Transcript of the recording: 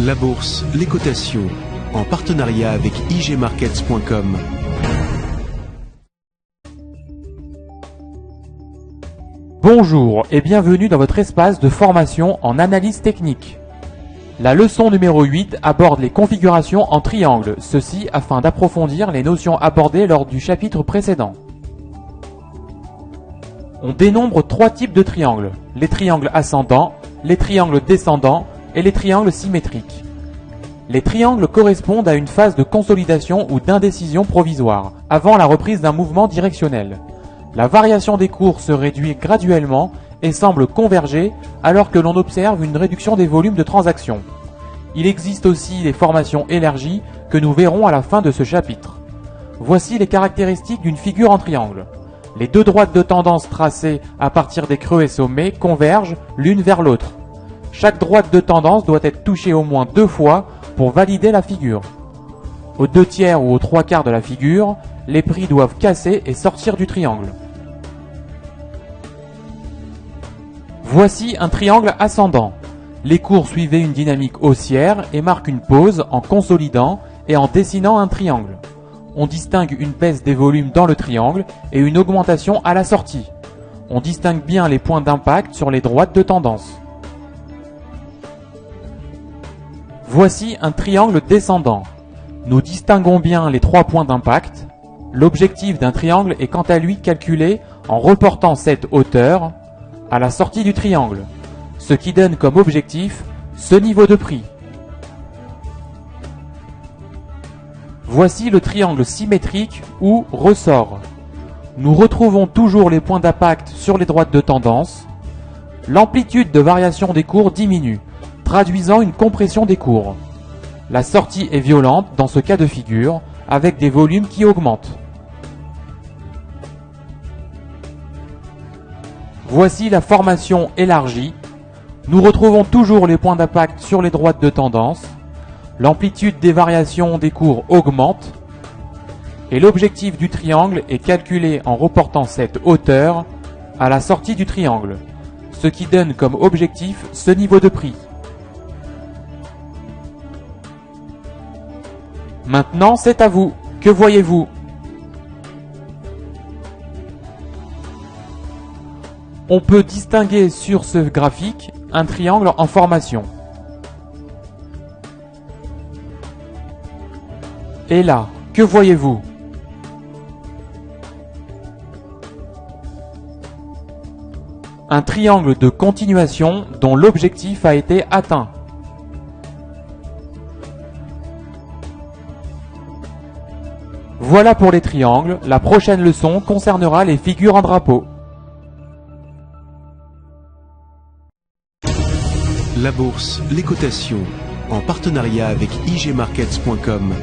La bourse, les cotations, en partenariat avec igmarkets.com. Bonjour et bienvenue dans votre espace de formation en analyse technique. La leçon numéro 8 aborde les configurations en triangle, ceci afin d'approfondir les notions abordées lors du chapitre précédent. On dénombre trois types de triangles, les triangles ascendants, les triangles descendants et les triangles symétriques. Les triangles correspondent à une phase de consolidation ou d'indécision provisoire, avant la reprise d'un mouvement directionnel. La variation des cours se réduit graduellement et semble converger alors que l'on observe une réduction des volumes de transactions. Il existe aussi des formations élargies que nous verrons à la fin de ce chapitre. Voici les caractéristiques d'une figure en triangle. Les deux droites de tendance tracées à partir des creux et sommets convergent l'une vers l'autre. Chaque droite de tendance doit être touchée au moins 2 fois pour valider la figure. Aux 2/3 ou aux 3/4 de la figure, les prix doivent casser et sortir du triangle. Voici un triangle ascendant. Les cours suivaient une dynamique haussière et marquent une pause en consolidant et en dessinant un triangle. On distingue une baisse des volumes dans le triangle et une augmentation à la sortie. On distingue bien les points d'impact sur les droites de tendance. Voici un triangle descendant. Nous distinguons bien les 3 points d'impact. L'objectif d'un triangle est quant à lui calculé en reportant cette hauteur à la sortie du triangle, ce qui donne comme objectif ce niveau de prix. Voici le triangle symétrique ou ressort. Nous retrouvons toujours les points d'impact sur les droites de tendance. L'amplitude de variation des cours diminue, traduisant une compression des cours. La sortie est violente dans ce cas de figure, avec des volumes qui augmentent. Voici la formation élargie. Nous retrouvons toujours les points d'impact sur les droites de tendance. L'amplitude des variations des cours augmente. Et l'objectif du triangle est calculé en reportant cette hauteur à la sortie du triangle, ce qui donne comme objectif ce niveau de prix. Maintenant, c'est à vous. Que voyez-vous ? On peut distinguer sur ce graphique un triangle en formation. Et là, que voyez-vous ? Un triangle de continuation dont l'objectif a été atteint. Voilà pour les triangles. La prochaine leçon concernera les figures en drapeau. La bourse, les cotations, en partenariat avec igmarkets.com.